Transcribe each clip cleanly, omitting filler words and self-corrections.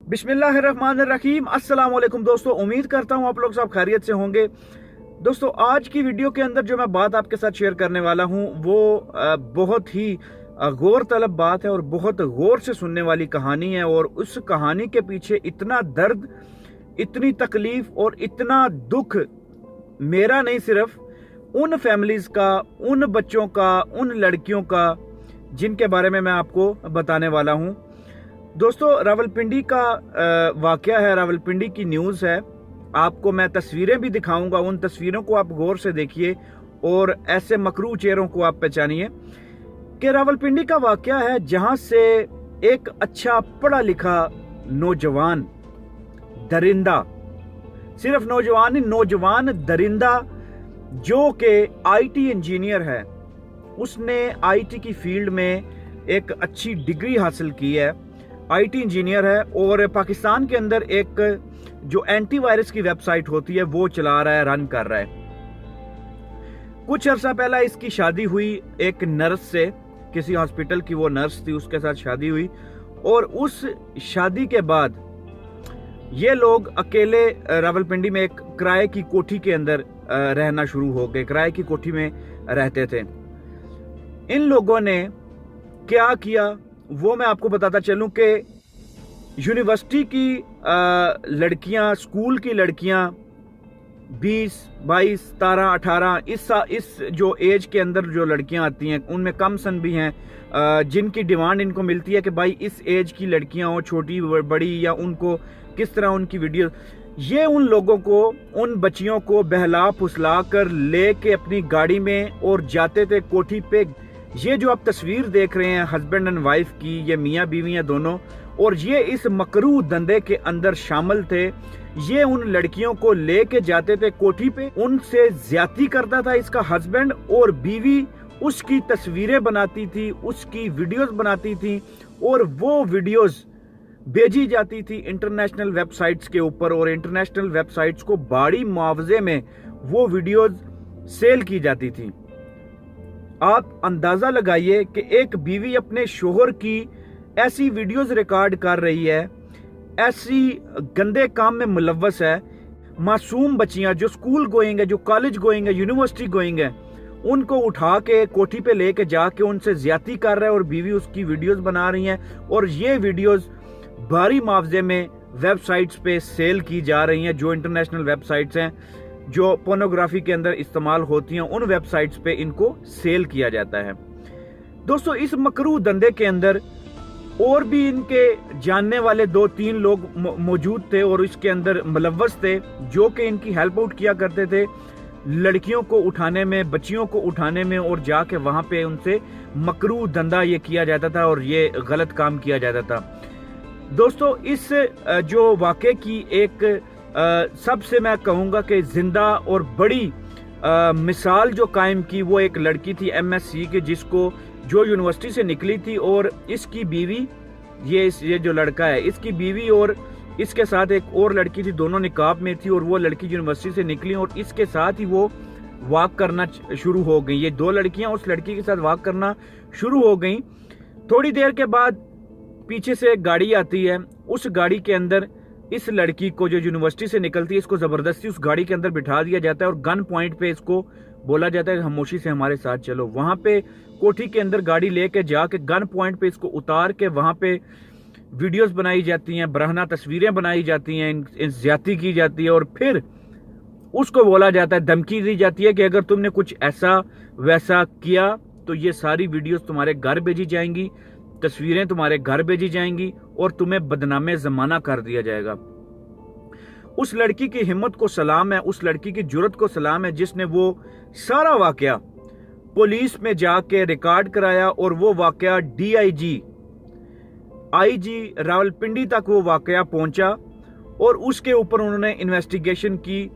बिस्मिल्लाहिर्रहमानिर्रहीम। अस्सलाम वालेकुम दोस्तों, उम्मीद करता हूँ आप लोग सब खैरियत से होंगे। दोस्तों, आज की वीडियो के अंदर जो मैं बात आपके साथ शेयर करने वाला हूँ वो बहुत ही गौर तलब बात है और बहुत गौर से सुनने वाली कहानी है। और उस कहानी के पीछे इतना दर्द, इतनी तकलीफ और इतना दुख मेरा नहीं, सिर्फ उन फैमिलीज का, उन बच्चों का, उन लड़कियों का जिनके बारे में मैं आपको बताने वाला हूँ। दोस्तों, रावलपिंडी का वाकया है, रावलपिंडी की न्यूज़ है। आपको मैं तस्वीरें भी दिखाऊंगा, उन तस्वीरों को आप गौर से देखिए और ऐसे मकरू चेहरों को आप पहचानिए कि रावलपिंडी का वाकया है जहां से एक अच्छा पढ़ा लिखा नौजवान दरिंदा, सिर्फ नौजवान ही, नौजवान दरिंदा जो कि आईटी इंजीनियर है, उसने आईटी की फील्ड में एक अच्छी डिग्री हासिल की है, आईटी इंजीनियर है और पाकिस्तान के अंदर एक जो एंटीवायरस की वेबसाइट होती है वो चला रहा है, रन कर रहा है। कुछ अर्सा पहला इसकी शादी हुई एक नर्स से, किसी हॉस्पिटल की वो नर्स थी, उसके साथ शादी हुई। और उस शादी के बाद ये लोग अकेले रावलपिंडी में एक किराए की कोठी के अंदर रहना शुरू हो गए, किराए की कोठी में रहते थे। इन लोगों ने क्या किया वो मैं आपको बताता चलूं कि यूनिवर्सिटी की लड़कियां, स्कूल की लड़कियां 20, 22, 17, 18 इस जो एज के अंदर जो लड़कियां आती हैं, उनमें कम सन भी हैं जिनकी डिमांड इनको मिलती है कि भाई इस एज की लड़कियां हो, छोटी बड़ी, या उनको किस तरह उनकी वीडियो, ये उन लोगों को, उन बच्चियों को बहला फुसला कर ले के अपनी गाड़ी में और जाते थे कोठी पे। ये जो आप तस्वीर देख रहे हैं हस्बैंड एंड वाइफ की, ये मियाँ बीवी हैं दोनों, और ये इस मकरू धंधे के अंदर शामिल थे। ये उन लड़कियों को लेके जाते थे कोठी पे, उनसे ज्यादती करता था इसका हस्बैंड, और बीवी उसकी तस्वीरें बनाती थी, उसकी वीडियोस बनाती थी और वो वीडियोस भेजी जाती थी इंटरनेशनल वेबसाइट्स के ऊपर, और इंटरनेशनल वेबसाइट्स को बड़ी मुआवजे में वो वीडियोस सेल की जाती थी। आप अंदाजा लगाइए कि एक बीवी अपने शोहर की ऐसी वीडियोस रिकॉर्ड कर रही है, ऐसी गंदे काम में मुलव्वस है। मासूम बच्चियां जो स्कूल गोइंग है, जो कॉलेज गोइंग है, यूनिवर्सिटी गोइंग है, उनको उठा के कोठी पे लेके जाके उनसे ज्यादती कर रहा है और बीवी उसकी वीडियोस बना रही हैं। और ये वीडियोस भारी मुआवजे में वेबसाइट्स पे सेल की जा रही हैं, जो इंटरनेशनल वेबसाइट्स हैं जो पोर्नोग्राफी के अंदर इस्तेमाल होती हैं, उन वेबसाइट्स पे इनको सेल किया जाता है। दोस्तों, इस मकरू धंधे के अंदर और भी इनके जानने वाले 2-3 लोग मौजूद थे और इसके अंदर मुलव्वस थे, जो कि इनकी हेल्प आउट किया करते थे लड़कियों को उठाने में, बच्चियों को उठाने में, और जाके वहां पे उनसे मकरू धंधा ये किया जाता था और ये गलत काम किया जाता था। दोस्तों, इस जो वाक़े की एक सबसे मैं कहूँगा कि जिंदा और बड़ी मिसाल जो कायम की, वो एक लड़की थी MSc की, जिसको जो यूनिवर्सिटी से निकली थी, और इसकी बीवी, ये जो लड़का है, इसकी बीवी और इसके साथ एक और लड़की थी, दोनों निकाब में थी, और वो लड़की यूनिवर्सिटी से निकली और इसके साथ ही वो वॉक करना शुरू हो गई। ये 2 लड़कियां उस लड़की के साथ वॉक करना शुरू हो गई। थोड़ी देर के बाद पीछे से एक गाड़ी आती है, उस गाड़ी के अंदर इस लड़की को, जो यूनिवर्सिटी से निकलती है, इसको जबरदस्ती उस गाड़ी के अंदर बिठा दिया जाता है और गन पॉइंट पे इसको बोला जाता है खामोशी से हमारे साथ चलो। वहां पे कोठी के अंदर गाड़ी लेके जाके गन पॉइंट पे इसको उतार के वहां पे वीडियोस बनाई जाती हैं, बरहना तस्वीरें बनाई जाती हैं, ज्यादती की जाती है, और फिर उसको बोला जाता है, धमकी दी जाती है कि अगर तुमने कुछ ऐसा वैसा किया तो ये सारी वीडियोस तुम्हारे घर भेजी जाएंगी, तस्वीरें तुम्हारे घर भेजी जाएंगी और तुम्हें बदनामे जमाना कर दिया जाएगा। उस लड़की की हिम्मत को सलाम है, उस लड़की की जुर्रत को सलाम है, जिसने वो सारा वाकया पुलिस में जाके रिकॉर्ड कराया और वो वाकया IG रावलपिंडी तक वो वाकया पहुंचा और उसके ऊपर उन्होंने इन्वेस्टिगेशन की।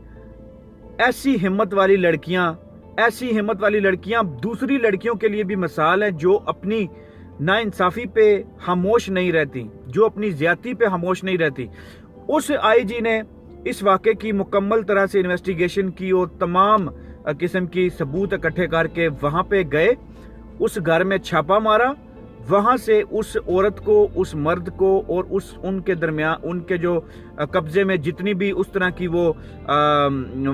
ऐसी हिम्मत वाली लड़कियां दूसरी लड़कियों के लिए भी मिसाल है, जो अपनी नाइंसाफी पे खामोश नहीं रहती, जो अपनी ज्यादती पे खामोश नहीं रहती। उस IG ने इस वाक़े की मुकम्मल तरह से इन्वेस्टिगेशन की और तमाम किस्म की सबूत इकट्ठे करके वहां पे गए, उस घर में छापा मारा, वहाँ से उस औरत को, उस मर्द को और उनके दरमियान उनके जो कब्जे में जितनी भी उस तरह की वो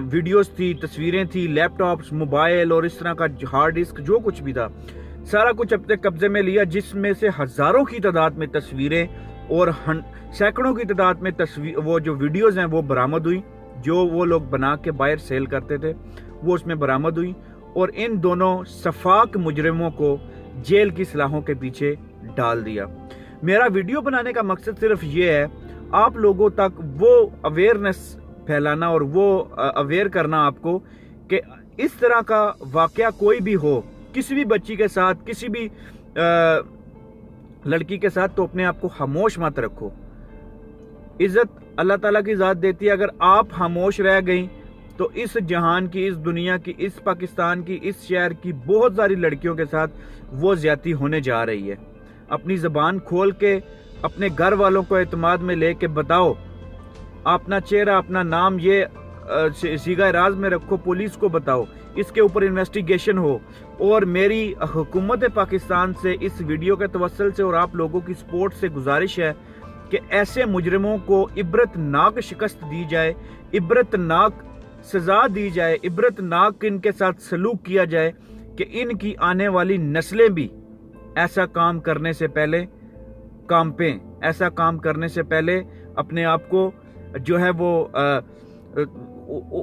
वीडियोस थी, तस्वीरें थी, लैपटॉप्स, मोबाइल और इस तरह का हार्ड डिस्क जो कुछ भी था, सारा कुछ अपने कब्जे में लिया, जिसमें से हजारों की तादाद में तस्वीरें और सैकड़ों की तादाद में वो जो वीडियोस हैं वो बरामद हुई, जो वो लोग बना के बाहर सेल करते थे वो उसमें बरामद हुई। और इन दोनों सफाक मुजरिमों को जेल की सलाखों के पीछे डाल दिया। मेरा वीडियो बनाने का मकसद सिर्फ ये है, आप लोगों तक वो अवेयरनेस फैलाना और वो अवेयर करना आपको कि इस तरह का वाकया कोई भी हो, किसी भी बच्ची के साथ, किसी भी लड़की के साथ, तो अपने आप को खामोश मत रखो। इज्जत अल्लाह ताला की ज़ात देती है। अगर आप खामोश रह गई तो इस जहान की, इस दुनिया की, इस पाकिस्तान की, इस शहर की बहुत सारी लड़कियों के साथ वो ज्यादती होने जा रही है। अपनी ज़बान खोल के अपने घर वालों को एतमाद में लेके बताओ, अपना चेहरा, अपना नाम ये सीगा राज में रखो, पुलिस को बताओ, इसके ऊपर इन्वेस्टिगेशन हो। और मेरी हुकूमत पाकिस्तान से इस वीडियो के तवस्सुल से और आप लोगों की सपोर्ट से गुजारिश है कि ऐसे मुजरिमों को इबरतनाक शिकस्त दी जाए, इबरतनाक सजा दी जाए, इबरतनाक इनके साथ सलूक किया जाए कि इनकी आने वाली नस्लें भी ऐसा काम करने से पहले कांपें, ऐसा काम करने से पहले अपने आप को जो है वो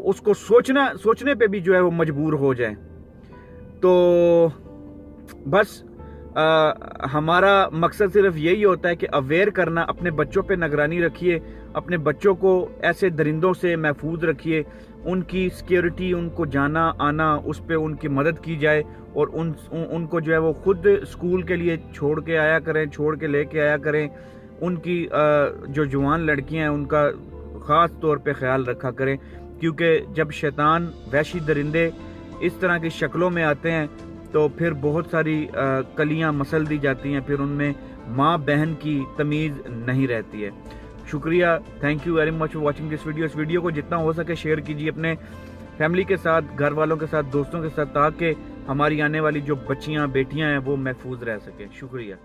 उसको सोचने पे भी जो है वो मजबूर हो जाए। तो बस हमारा मकसद सिर्फ यही होता है कि अवेयर करना, अपने बच्चों पे निगरानी रखिए, अपने बच्चों को ऐसे दरिंदों से महफूज रखिए, उनकी सिक्योरिटी, उनको जाना आना, उस पर उनकी मदद की जाए और उनको जो है वो खुद स्कूल के लिए छोड़ के आया करें, छोड़ के लेके आया करें। उनकी जो जवान लड़कियां हैं उनका ख़ास तौर पे ख्याल रखा करें, क्योंकि जब शैतान, वहशी दरिंदे इस तरह की शक्लों में आते हैं तो फिर बहुत सारी कलियां मसल दी जाती हैं, फिर उनमें माँ बहन की तमीज़ नहीं रहती है। शुक्रिया, thank you very much for watching this video. इस वीडियो को जितना हो सके शेयर कीजिए अपने फैमिली के साथ, घर वालों के साथ, दोस्तों के साथ, ताकि हमारी आने वाली जो बच्चियां, बेटियां हैं वो महफूज रह सके। शुक्रिया।